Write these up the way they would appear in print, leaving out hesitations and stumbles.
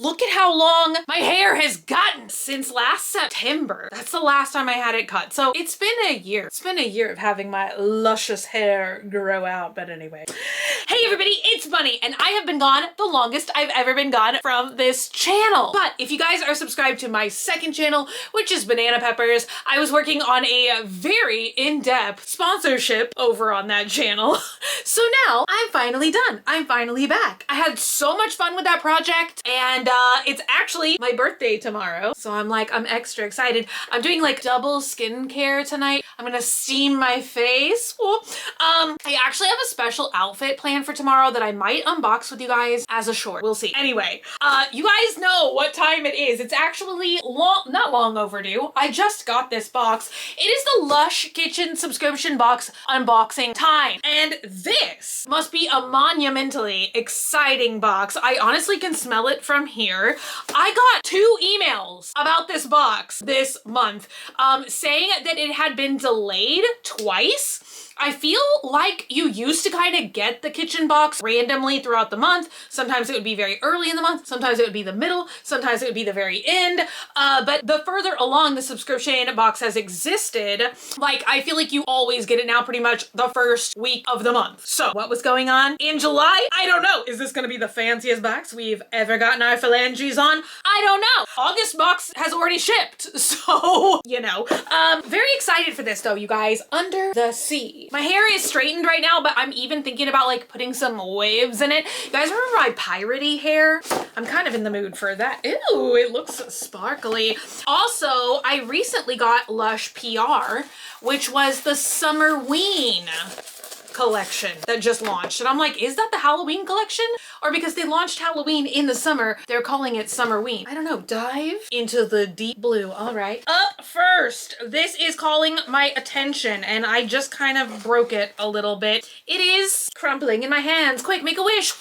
Look at how long my hair has gotten since last September. That's the last time I had it cut. So it's been a year. It's been a year of having my luscious hair grow out. But anyway. Hey everybody, it's Bunny, and I have been gone the longest I've ever been gone from this channel. But if you guys are subscribed to my second channel, which is Banana Peppers, I was working on a very in-depth sponsorship over on that channel. So now I'm finally done. I'm finally back. I had so much fun with that project, and it's actually my birthday tomorrow. So I'm extra excited. I'm doing like double skincare tonight. I'm gonna steam my face. I actually have a special outfit planned for tomorrow that I might unbox with you guys as a short. We'll see. Anyway, you guys know what time it is. It's actually not long overdue. I just got this box. It is the Lush Kitchen Subscription Box unboxing time. And this must be a monumentally exciting box. I honestly can smell it from here. I got 2 emails about this box this month saying that it had been delayed twice. I feel like you used to kind of get the kitchen box randomly throughout the month. Sometimes it would be very early in the month. Sometimes it would be the middle. Sometimes it would be the very end. But the further along the subscription box has existed, like I feel like you always get it now pretty much the first week of the month. So what was going on in July? I don't know. Is this going to be the fanciest box we've ever gotten our phalanges on? I don't know. August box has already shipped. So, you know, very excited for this though, you guys. Under the Sea. My hair is straightened right now, but I'm even thinking about like putting some waves in it. You guys remember my piratey hair? I'm kind of in the mood for that. Ew, it looks sparkly. Also, I recently got Lush PR, which was the Summerween collection that just launched. And I'm like, is that the Halloween collection? Or because they launched Halloween in the summer, they're calling it Summerween. I don't know. Dive into the deep blue. All right. Up first, this is calling my attention, and I just kind of broke it a little bit. It is crumbling in my hands. Quick, make a wish.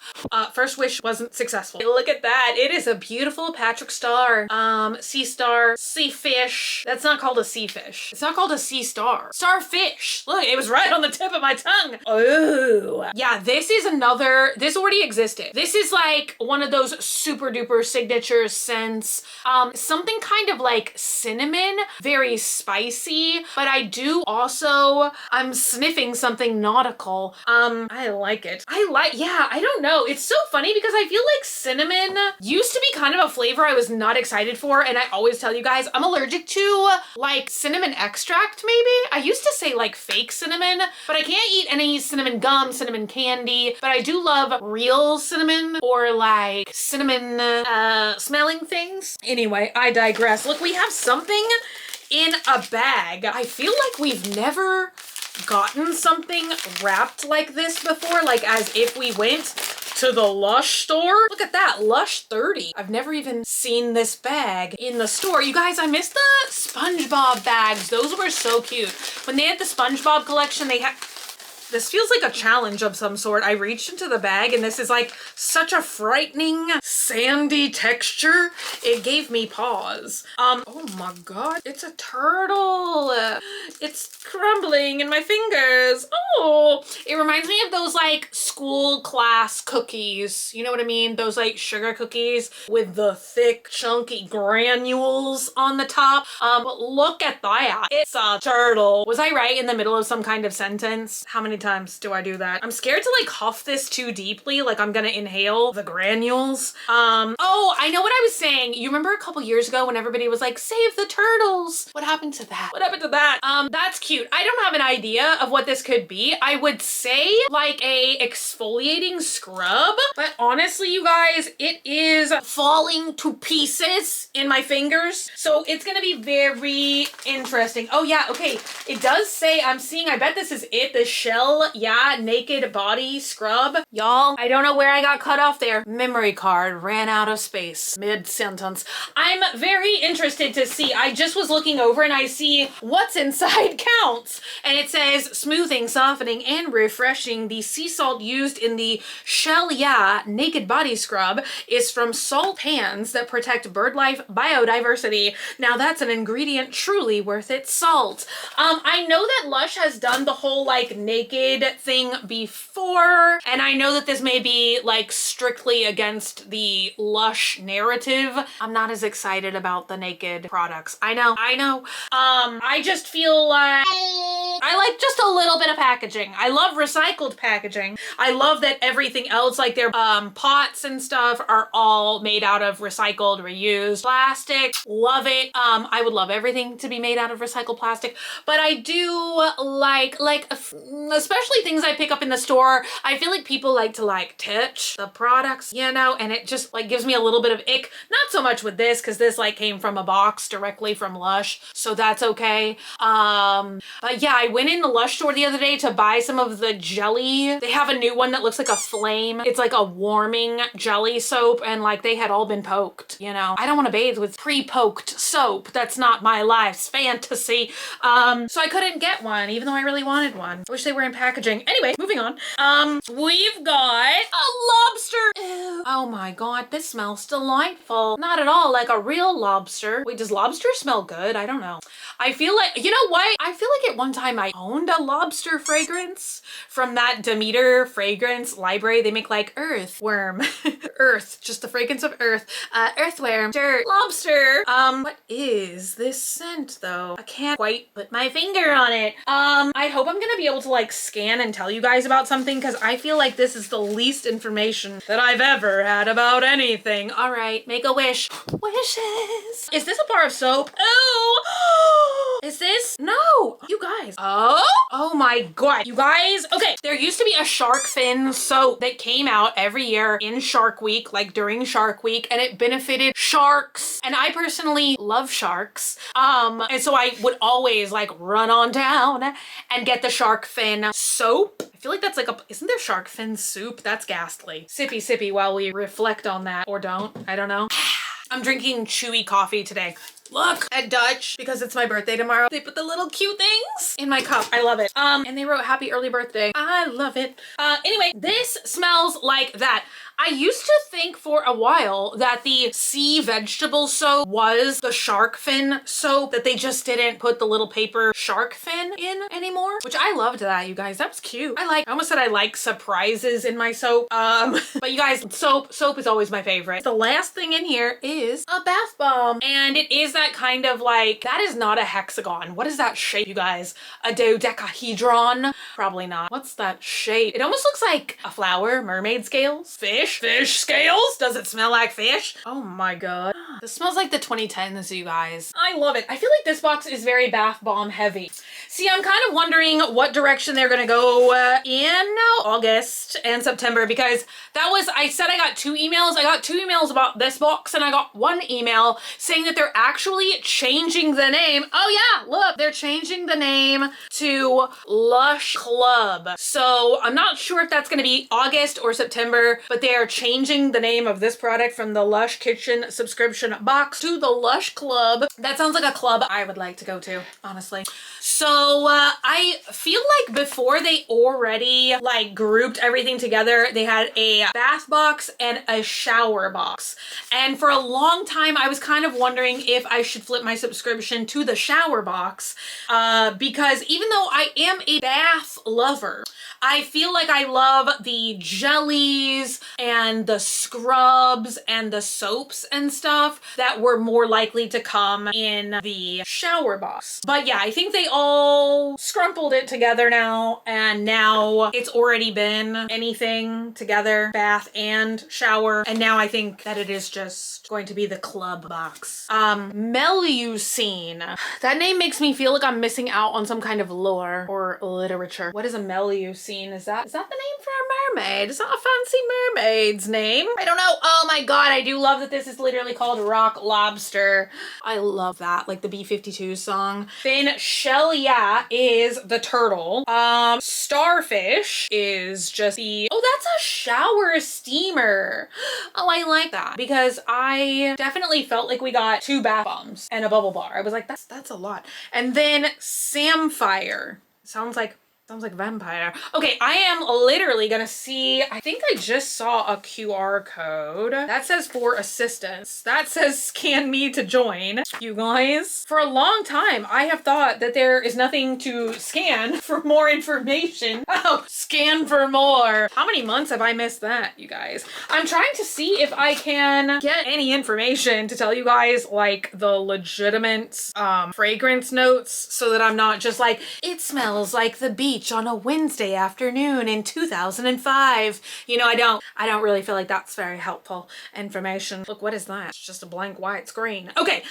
First wish wasn't successful. Look at that. It is a beautiful Patrick star. Sea star, sea fish. That's not called a sea fish. It's not called a sea star. Starfish. Look, it was right on the tip of my tongue. Oh, yeah, this is another, this already existed. This is like one of those super duper signature scents. Something kind of like cinnamon, very spicy, but I do also, I'm sniffing something nautical. I like it. Yeah, I don't know. It's so funny because I feel like cinnamon used to be kind of a flavor I was not excited for, and I always tell you guys I'm allergic to like cinnamon extract maybe. I used to say like fake cinnamon, but I can't eat any cinnamon gum, cinnamon candy, but I do love real cinnamon or like cinnamon smelling things. Anyway, I digress. Look, we have something in a bag. I feel like we've never gotten something wrapped like this before, like as if we went to the Lush store. Look at that, Lush 30. I've never even seen this bag in the store. You guys, I miss the SpongeBob bags. Those were so cute. When they had the SpongeBob collection, they had, this feels like a challenge of some sort. I reached into the bag and this is like such a frightening sandy texture. It gave me pause. Oh my God, it's a turtle. It's crumbling in my fingers. Oh, it reminds me of those like school class cookies. You know what I mean? Those like sugar cookies with the thick chunky granules on the top. But look at that. It's a turtle. Was I right in the middle of some kind of sentence? How many times do I do that? I'm scared to like huff this too deeply, like I'm gonna inhale the granules. Oh, I know what I was saying. You remember a couple years ago when everybody was like, save the turtles? What happened to that? What happened to that? That's cute. I don't have an idea of what this could be. I would say like a exfoliating scrub, but honestly, you guys, it is falling to pieces in my fingers. So it's gonna be very interesting. Oh yeah, okay. It does say, I'm seeing, I bet this is it, the Shell, yeah, naked body scrub. Y'all, I don't know where I got cut off there. Memory card ran out of space mid-sentence. I'm very interested to see. I just was looking over and I see what's inside counts. And it says smoothing, softening, and refreshing. The sea salt used in the Shell, yeah, naked body scrub is from salt pans that protect bird life biodiversity. Now that's an ingredient truly worth its salt. I know that Lush has done the whole like naked naked thing before, and I know that this may be like strictly against the Lush narrative. I'm not as excited about the naked products. I know. I just feel like I like just a little bit of packaging. I love recycled packaging. I love that everything else, like their pots and stuff, are all made out of recycled, reused plastic. Love it. I would love everything to be made out of recycled plastic, but I do like especially things I pick up in the store. I feel like people like to like touch the products, you know, and it just like gives me a little bit of ick. Not so much with this, because this like came from a box directly from Lush, so that's okay. But yeah, I went in the Lush store the other day to buy some of the jelly. They have a new one that looks like a flame. It's like a warming jelly soap, and like they had all been poked, you know. I don't want to bathe with pre-poked soap. That's not my life's fantasy. So I couldn't get one, even though I really wanted one. I wish they were in packaging. Anyway, moving on. We've got a lobster. Ew. Oh my god, this smells delightful. Not at all like a real lobster. Wait, does lobster smell good? I don't know. I feel like, you know what? I feel like at one time I owned a lobster fragrance from that Demeter fragrance library. They make like earthworm. Earth, just the fragrance of earth. Earthworm, dirt, lobster. What is this scent though? I can't quite put my finger on it. I hope I'm gonna be able to like scan and tell you guys about something, because I feel like this is the least information that I've ever had about anything. All right, make a wish. Wishes. Is this a bar of soap? Oh, is this? No, you guys. Oh my god, you guys. Okay, there used to be a shark fin soap that came out every year in Shark Week, like during Shark Week, and it benefited sharks. And I personally love sharks. And so I would always like run on down and get the shark fin soap. I feel like that's like isn't there shark fin soup? That's ghastly. Sippy sippy while we reflect on that, or don't. I don't know. I'm drinking chewy coffee today. Look at Dutch, because it's my birthday tomorrow. They put the little cute things in my cup. I love it. And they wrote happy early birthday. I love it. Anyway, this smells like that. I used to think for a while that the sea vegetable soap was the shark fin soap, that they just didn't put the little paper shark fin in anymore, which I loved that, you guys. That was cute. I almost said I like surprises in my soap. But you guys, soap is always my favorite. The last thing in here is a bath bomb, and it is that kind of like, that is not a hexagon. What is that shape, you guys? A dodecahedron? Probably not. What's that shape? It almost looks like a flower, mermaid scales, fish scales. Does it smell like fish? Oh my god. This smells like the 2010s, you guys. I love it. I feel like this box is very bath bomb heavy. See, I'm kind of wondering what direction they're gonna go in August and September, because that was, I said I got 2 emails. I got 2 emails about this box, and I got 1 email saying that they're actually changing the name. Oh yeah, look, they're changing the name to Lush Club. So I'm not sure if that's gonna be August or September, but they are changing the name of this product from the Lush Kitchen Subscription Box to the Lush Club. That sounds like a club I would like to go to, honestly. So I feel like before they already like grouped everything together, they had a bath box and a shower box. And for a long time, I was kind of wondering if I should flip my subscription to the shower box, because even though I am a bath lover, I feel like I love the jellies and the scrubs and the soaps and stuff that were more likely to come in the shower box. But yeah, I think they all scrumpled it together now, and now it's already been anything together, bath and shower, and now I think that it is just going to be the club box. Melusine. That name makes me feel like I'm missing out on some kind of lore or literature. What is a Melusine? Is that the name for a mermaid? Is that a fancy mermaid's name? I don't know. Oh my god, I do love that this is literally called Rock Lobster. I love that, like the B-52 song. Then Shelia is the turtle. Starfish is just the, oh, that's a shower steamer. Oh, I like that, because I definitely felt like we got 2 bath bombs and a bubble bar. I was like, that's a lot. And then Samfire. Sounds like Sounds like a vampire. Okay, I am literally gonna see, I think I just saw a QR code. That says for assistance. That says scan me to join. You guys, for a long time, I have thought that there is nothing to scan for more information. Oh, scan for more. How many months have I missed that, you guys? I'm trying to see if I can get any information to tell you guys like the legitimate fragrance notes so that I'm not just like, it smells like the beach on a Wednesday afternoon in 2005. You know, I don't really feel like that's very helpful information. Look, what is that? It's just a blank white screen. Okay,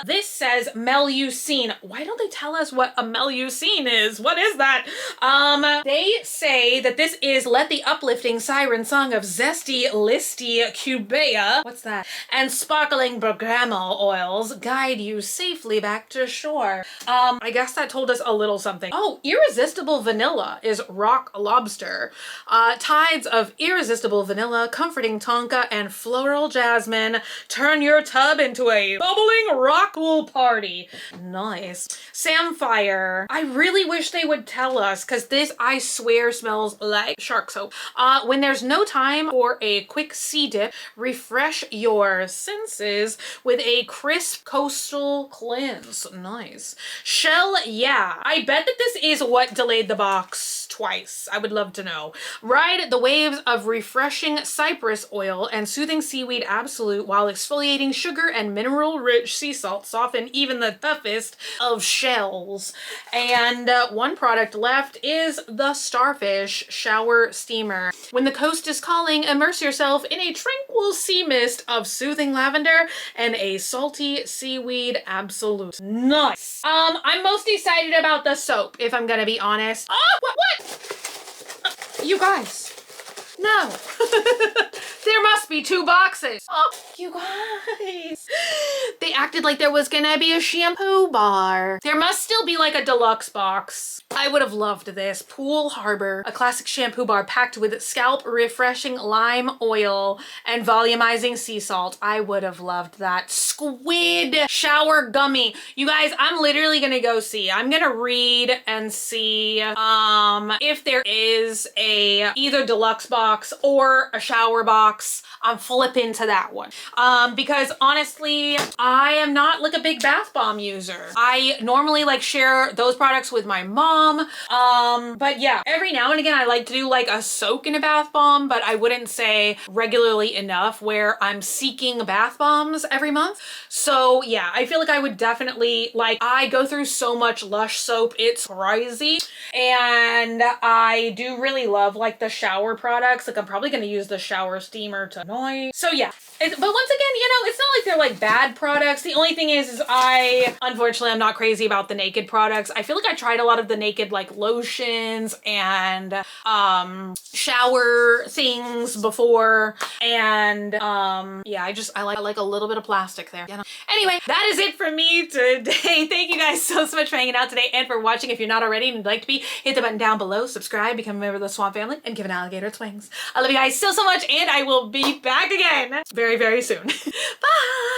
this says Melusine. Why don't they tell us what a Melusine is? What is that? They say that this is let the uplifting siren song of zesty, listy cubea, what's that? And sparkling bergamot oils guide you safely back to shore. I guess that told us a little something. Oh, irresistible vanilla is Rock Lobster. Tides of irresistible vanilla, comforting tonka, and floral jasmine turn your tub into a bubbling rock pool party. Nice. Samfire. I really wish they would tell us, because this, I swear, smells like shark soap. When there's no time for a quick sea dip, refresh your senses with a crisp coastal cleanse. Nice. Shell, yeah. I bet that this is what delayed the box twice. I would love to know. Ride the waves of refreshing cypress oil and soothing seaweed absolute while exfoliating sugar and mineral-rich sea salt soften even the toughest of shells. And one product left is the Starfish Shower Steamer. When the coast is calling, immerse yourself in a tranquil sea mist of soothing lavender and a salty seaweed absolute. Nice. I'm most excited about the soap, if I'm gonna be honest. Oh, what? You guys. No. There must be two boxes. Oh, you guys. They acted like there was gonna be a shampoo bar. There must still be like a deluxe box. I would have loved this. Pool Harbor, a classic shampoo bar packed with scalp refreshing lime oil and volumizing sea salt. I would have loved that. Squid shower gummy. You guys, I'm literally gonna go see. I'm gonna read and see if there is a either deluxe box or a shower box. I'm flipping to that one. Because honestly, I am not like a big bath bomb user. I normally like share those products with my mom. But yeah, every now and again, I like to do like a soak in a bath bomb, but I wouldn't say regularly enough where I'm seeking bath bombs every month. So yeah, I feel like I would definitely like, I go through so much Lush soap. It's crazy. And I do really love like the shower products. Like I'm probably going to use the shower steamer tonight. So yeah. But once again, you know, it's not like they're like bad products. The only thing is unfortunately, I'm not crazy about the Naked products. I feel like I tried a lot of the Naked like lotions and shower things before. And yeah, I like a little bit of plastic there. You know? Anyway, that is it for me today. Thank you guys so much for hanging out today and for watching. If you're not already and would like to be, hit the button down below, subscribe, become a member of the Swamp family, and give an alligator its wings. I love you guys so much, and I will be back again very, very soon. Bye!